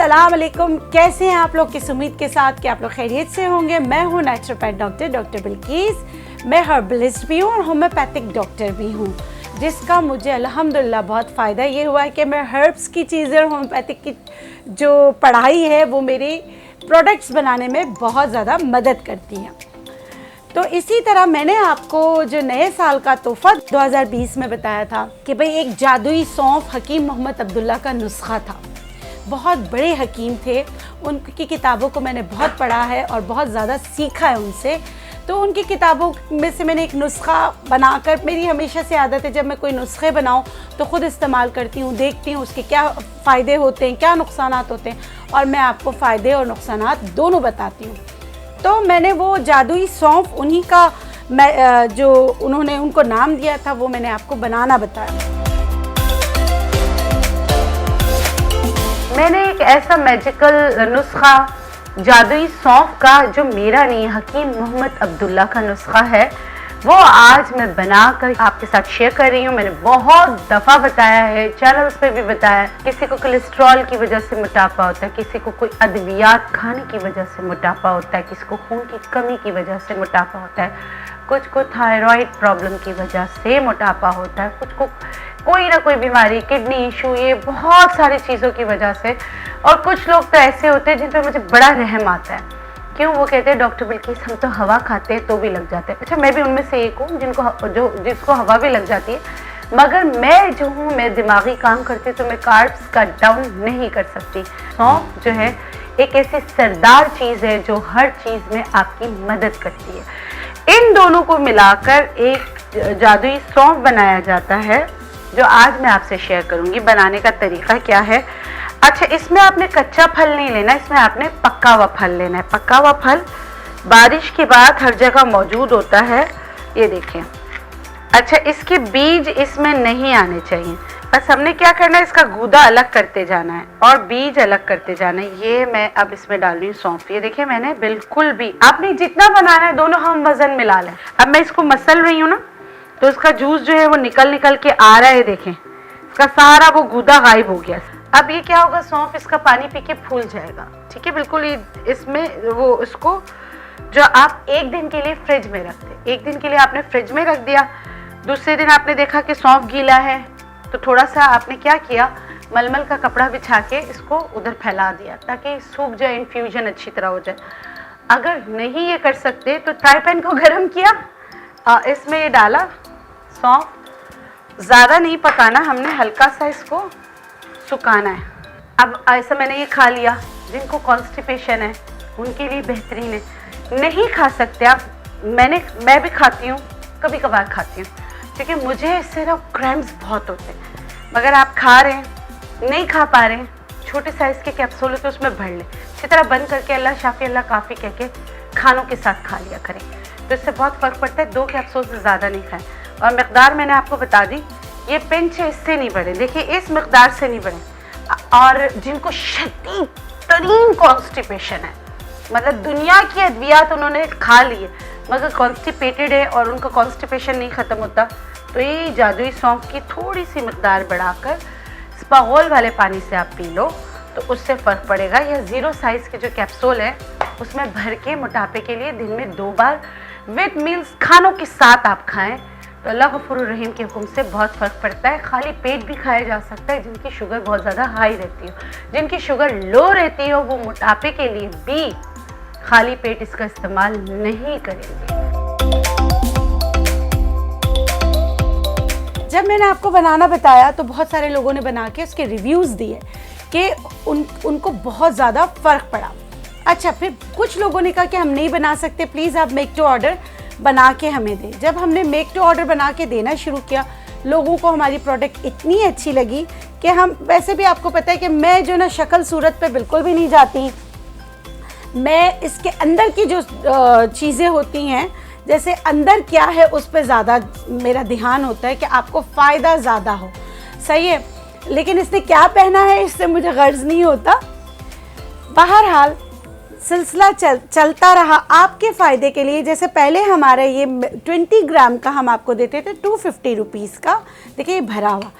अस्सलाम वालेकुम। कैसे हैं आप लोग? किस उम्मीद के साथ कि आप लोग खैरियत से होंगे। मैं हूँ नेचुरोपैथ डॉक्टर बिल्किस। मैं हर्बलिस्ट भी हूँ और होम्योपैथिक डॉक्टर भी हूँ, जिसका मुझे अल्हम्दुलिल्लाह बहुत फ़ायदा ये हुआ है कि मैं हर्ब्स की चीज़ें और होम्योपैथिक की जो पढ़ाई है वो मेरी प्रोडक्ट्स बनाने में बहुत ज़्यादा मदद करती हैं। तो इसी तरह मैंने आपको जो नए साल का तोहफ़ा 2020 में बताया था कि भाई एक जादुई सौंफ हकीम मोहम्मद अब्दुल्ला का नुस्खा था। बहुत बड़े हकीम थे, उनकी किताबों को मैंने बहुत पढ़ा है और बहुत ज़्यादा सीखा है उनसे। तो उनकी किताबों में से मैंने एक नुस्खा बनाकर, मेरी हमेशा से आदत है जब मैं कोई नुस्खे बनाऊं तो ख़ुद इस्तेमाल करती हूँ, देखती हूँ उसके क्या फ़ायदे होते हैं, क्या नुकसानात होते हैं, और मैं आपको फ़ायदे और नुकसानात दोनों बताती हूँ। तो मैंने वो जादुई सौंफ उन्हीं का जो उन्होंने उनको नाम दिया था वो मैंने आपको बनाना बताया। मैंने एक ऐसा मैजिकल नुस्खा जादुई सौंफ का, जो मेरा नहीं हकीम मोहम्मद अब्दुल्ला का नुस्खा है, वो आज मैं बनाकर आपके साथ शेयर कर रही हूँ। मैंने बहुत दफ़ा बताया है, चैनल्स पे भी बताया है। किसी को कोलेस्ट्रॉल की वजह से मोटापा होता है, किसी को कोई अद्वियात खाने की वजह से मोटापा होता है, किसी को खून की कमी की वजह से मोटापा होता है, कुछ को थायराइड प्रॉब्लम की वजह से मोटापा होता है, कुछ को कोई ना कोई बीमारी, किडनी इशू, ये बहुत सारी चीज़ों की वजह से। और कुछ लोग तो ऐसे होते हैं जिन पर मुझे बड़ा रहम आता है। क्यों? वो कहते हैं डॉक्टर बिल्किस हम तो हवा खाते हैं तो भी लग जाते हैं। अच्छा, मैं भी उनमें से एक हूँ जिसको हवा भी लग जाती है, मगर मैं जो हूँ, मैं दिमागी काम करती हूँ तो मैं कार्ब्स कट डाउन नहीं कर सकती। सौंफ जो है एक ऐसी सरदार चीज़ है जो हर चीज़ में आपकी मदद करती है। इन दोनों को मिलाकर एक जादुई सौंफ बनाया जाता है, जो आज मैं आपसे शेयर करूँगी। बनाने का तरीका क्या है? अच्छा, इसमें आपने कच्चा फल नहीं लेना, इसमें आपने पका हुआ फल लेना है। पका हुआ फल बारिश के बाद हर जगह मौजूद होता है, ये देखें। अच्छा, इसके बीज इसमें नहीं आने चाहिए। बस हमने क्या करना है, इसका गूदा अलग करते जाना है और बीज अलग करते जाना है। ये मैं अब इसमें डाल रही हूँ सौंफ। ये देखिए, मैंने बिल्कुल भी, आपने जितना बनाना है दोनों हम वजन मिला लें। अब मैं इसको मसल रही हूँ ना, तो इसका जूस जो है वो निकल के आ रहा है। देखें, इसका सारा वो गूदा गायब हो गया। अब ये क्या होगा, सौंफ इसका पानी पी के फूल जाएगा। ठीक है, बिल्कुल। इसमें वो इसको जो आप एक दिन के लिए फ्रिज में रखते, एक दिन के लिए आपने फ्रिज में रख दिया, दूसरे दिन आपने देखा कि सौंफ गीला है, तो थोड़ा सा आपने क्या किया, मलमल का कपड़ा बिछा के इसको उधर फैला दिया ताकि सूख जाए, इन्फ्यूजन अच्छी तरह हो जाए। अगर नहीं ये कर सकते तो फ्राई पैन को गर्म किया, इसमें ये डाला सौंफ। ज़्यादा नहीं पकाना हमने, हल्का सा इसको सुखाना है। अब ऐसा मैंने ये खा लिया। जिनको कॉन्स्टिपेशन है उनके लिए बेहतरीन है। नहीं खा सकते आप, मैं भी खाती हूँ, कभी कभार खाती हूँ, क्योंकि मुझे इससे ना क्रैम्प्स बहुत होते हैं। मगर आप खा रहे हैं, नहीं खा पा रहे हैं, छोटे साइज़ के कैप्सूल होते हैं, उसमें भर लें, अच्छी तरह बंद करके अल्लाह शाफी अल्लाह काफ़ी कह के खानों के साथ खा लिया करें, तो इससे बहुत फ़र्क पड़ता है। 2 कैप्सूल से ज़्यादा नहीं खाएं। और मकदार मैंने आपको बता दी, ये पिंच है, इससे नहीं बढ़े। देखिए, इस मकदार से नहीं बढ़े। और जिनको शदीद तरीन कॉन्स्टिपेशन है, मतलब दुनिया की अद्वियात उन्होंने खा ली है मगर कॉन्स्टिपेटेड है और उनका कॉन्स्टिपेशन नहीं ख़त्म होता, तो ये जादुई सौंफ की थोड़ी सी मकदार बढ़ाकर स्पागोल वाले पानी से आप पी लो तो उससे फ़र्क पड़ेगा। या 0 साइज़ के जो कैप्सूल है उसमें भर के मोटापे के लिए दिन में 2 बार विद मील्स खानों के साथ आप खाएं तो अल्लाह गफूर रहीम के हुक्म से बहुत फ़र्क पड़ता है। खाली पेट भी खाया जा सकता है। जिनकी शुगर बहुत ज़्यादा हाई रहती हो, जिनकी शुगर लो रहती हो, वो मोटापे के लिए भी खाली पेट इसका इस्तेमाल नहीं करेंगे। जब मैंने आपको बनाना बताया तो बहुत सारे लोगों ने बना के उसके रिव्यूज़ दिए कि उनको बहुत ज़्यादा फ़र्क पड़ा। अच्छा, फिर कुछ लोगों ने कहा कि हम नहीं बना सकते, प्लीज़ आप मेक टू ऑर्डर बना के हमें दें। जब हमने मेक टू ऑर्डर बना के देना शुरू किया, लोगों को हमारी प्रोडक्ट इतनी अच्छी लगी कि हम, वैसे भी आपको पता है कि मैं जो ना शक्ल सूरत पे बिल्कुल भी नहीं जाती, मैं इसके अंदर की जो चीज़ें होती हैं, जैसे अंदर क्या है उस पर ज़्यादा मेरा ध्यान होता है कि आपको फ़ायदा ज़्यादा हो। सही है, लेकिन इसने क्या पहना है इससे मुझे गर्ज नहीं होता। बहरहाल सिलसिला चलता रहा आपके फ़ायदे के लिए। जैसे पहले हमारा ये 20 ग्राम का हम आपको देते थे 250 रुपीज़ का। देखिए, ये भरा हुआ।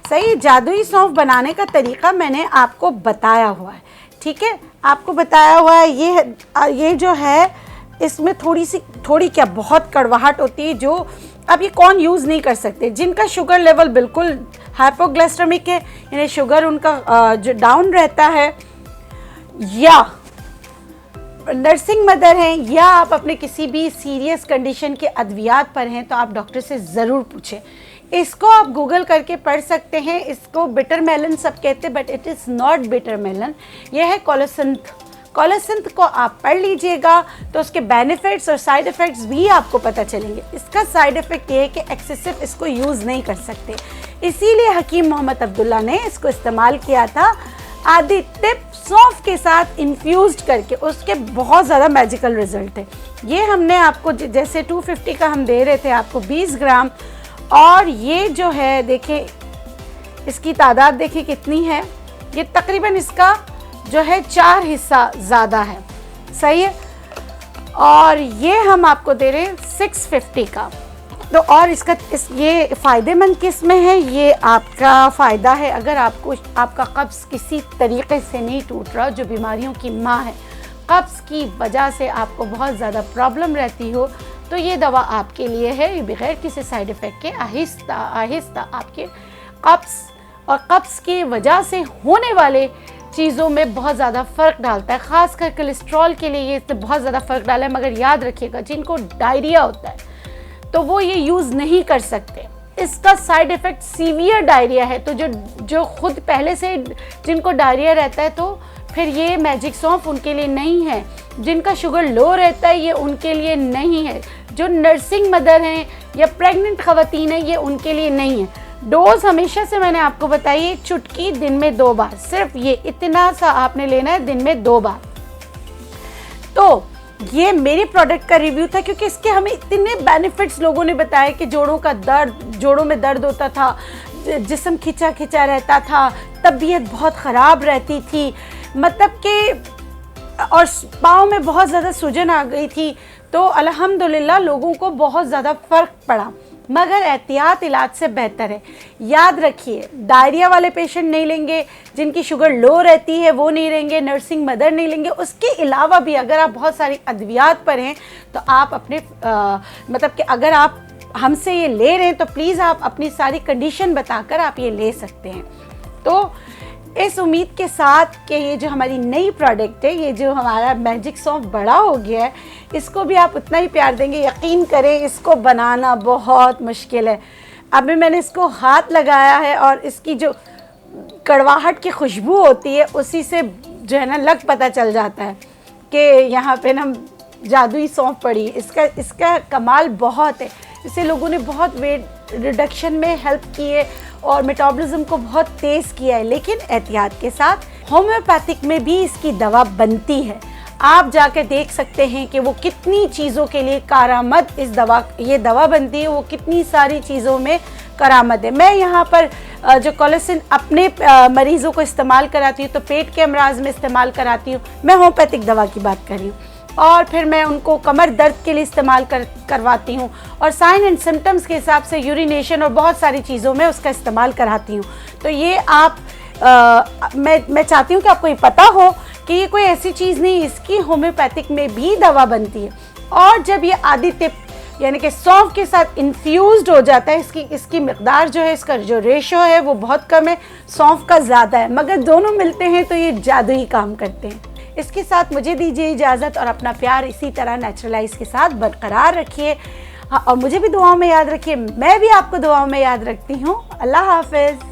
सही, जादुई सौंफ बनाने का तरीका मैंने आपको बताया हुआ है ठीक है, आपको बताया हुआ है ये जो है इसमें थोड़ी क्या बहुत कड़वाहट होती है, जो अब ये कौन यूज़ नहीं कर सकते। जिनका शुगर लेवल बिल्कुल हाइपोग्लाइसेमिक है, यानी शुगर उनका जो डाउन रहता है, या नर्सिंग मदर हैं, या आप अपने किसी भी सीरियस कंडीशन के अद्वियात पर हैं, तो आप डॉक्टर से ज़रूर पूछें। इसको आप गूगल करके पढ़ सकते हैं। इसको बिटर मेलन सब कहते हैं, but it is not bitter melon, यह है कोलोसिंथ। कोलोसिंथ को आप पढ़ लीजिएगा तो उसके बेनिफिट्स और साइड इफ़ेक्ट्स भी आपको पता चलेंगे। इसका साइड इफ़ेक्ट ये है कि एक्सेसिव इसको यूज़ नहीं कर सकते, इसीलिए हकीम मोहम्मद अब्दुल्ला ने इसको इस्तेमाल किया था आदि टिप सौंफ के साथ इन्फ्यूज़्ड करके। उसके बहुत ज़्यादा मैजिकल रिजल्ट है। ये हमने आपको जैसे 250 का हम दे रहे थे आपको 20 ग्राम, और ये जो है देखें इसकी तादाद देखिए कितनी है, ये तकरीबन इसका जो है 4 हिस्सा ज़्यादा है, सही है। और ये हम आपको दे रहे हैं 650 का। तो और ये फ़ायदेमंद किस में है, ये आपका फ़ायदा है अगर आपका कब्ज़ किसी तरीके से नहीं टूट रहा, जो बीमारियों की माँ है, कब्ज़ की वजह से आपको बहुत ज़्यादा प्रॉब्लम रहती हो, तो ये दवा आपके लिए है। बगैर किसी साइड इफ़ेक्ट के आहिस्ता आहिस्ता आपके कब्ज़ और कब्ज़ की वजह से होने वाले चीज़ों में बहुत ज़्यादा फ़र्क डालता है। ख़ासकर कोलेस्ट्रॉल के लिए ये बहुत ज़्यादा फ़र्क डाला है। मगर याद रखिएगा, जिनको डायरिया होता है तो वो ये यूज़ नहीं कर सकते। इसका साइड इफ़ेक्ट सीवियर डायरिया है, तो जो खुद पहले से जिनको डायरिया रहता है, तो फिर ये मैजिक सौंफ उनके लिए नहीं है। जिनका शुगर लो रहता है, ये उनके लिए नहीं है। जो नर्सिंग मदर हैं या प्रेग्नेंट ख़वातीन हैं, ये उनके लिए नहीं है। डोज हमेशा से मैंने आपको बताई, एक चुटकी दिन में 2 बार, सिर्फ ये इतना सा आपने लेना है दिन में 2 बार। तो ये मेरे प्रोडक्ट का रिव्यू था, क्योंकि इसके हमें इतने बेनिफिट्स लोगों ने बताया कि जोड़ों में दर्द होता था, जिस्म खिंचा खिंचा रहता था, तबीयत बहुत ख़राब रहती थी, मतलब कि और पाँव में बहुत ज़्यादा सूजन आ गई थी। तो अल्हम्दुलिल्लाह लोगों को बहुत ज़्यादा फ़र्क पड़ा। मगर एहतियात इलाज से बेहतर है। याद रखिए, डायरिया वाले पेशेंट नहीं लेंगे, जिनकी शुगर लो रहती है वो नहीं लेंगे, नर्सिंग मदर नहीं लेंगे। उसके अलावा भी अगर आप बहुत सारी अद्वियात पर हैं, तो आप अपने मतलब कि अगर आप हमसे ये ले रहे हैं, तो प्लीज़ आप अपनी सारी कंडीशन बताकर आप ये ले सकते हैं। तो इस उम्मीद के साथ कि ये जो हमारी नई प्रोडक्ट है, ये जो हमारा मैजिक सौंफ बड़ा हो गया है, इसको भी आप उतना ही प्यार देंगे। यकीन करें, इसको बनाना बहुत मुश्किल है। अभी मैंने इसको हाथ लगाया है और इसकी जो कड़वाहट की खुशबू होती है, उसी से जो है ना लग पता चल जाता है कि यहाँ पे ना जादुई सौंफ पड़ी। इसका कमाल बहुत है। इससे लोगों ने बहुत वेट रिडक्शन में हेल्प की है और मेटाबॉलिज्म को बहुत तेज़ किया है। लेकिन एहतियात के साथ होम्योपैथिक में भी इसकी दवा बनती है। आप जाकर देख सकते हैं कि वो कितनी चीज़ों के लिए कारामद ये दवा बनती है, वो कितनी सारी चीज़ों में करामद है। मैं यहाँ पर जो कोलेसिन अपने मरीज़ों को इस्तेमाल कराती हूँ, तो पेट के अमराज में इस्तेमाल कराती हूँ। मैं होम्योपैथिक दवा की बात कर रही हूँ। और फिर मैं उनको कमर दर्द के लिए इस्तेमाल करवाती हूँ, और साइन एंड सिम्टम्स के हिसाब से यूरिनेशन और बहुत सारी चीज़ों में उसका इस्तेमाल कराती हूँ। तो ये आप मैं चाहती हूँ कि आपको ये पता हो कि ये कोई ऐसी चीज़ नहीं, इसकी होम्योपैथिक में भी दवा बनती है। और जब ये आदि टिप यानी कि सौंफ के साथ इन्फ्यूज़्ड हो जाता है, इसकी मिकदार जो है, इसका जो रेशो है वो बहुत कम है, सौंफ का ज़्यादा है, मगर दोनों मिलते हैं तो ये जादुई काम करते हैं। इसके साथ मुझे दीजिए इजाज़त, और अपना प्यार इसी तरह नेचुरलाइज के साथ बरकरार रखिए। हाँ, और मुझे भी दुआओं में याद रखिए। मैं भी आपको दुआओं में याद रखती हूँ। अल्लाह हाफ़िज़।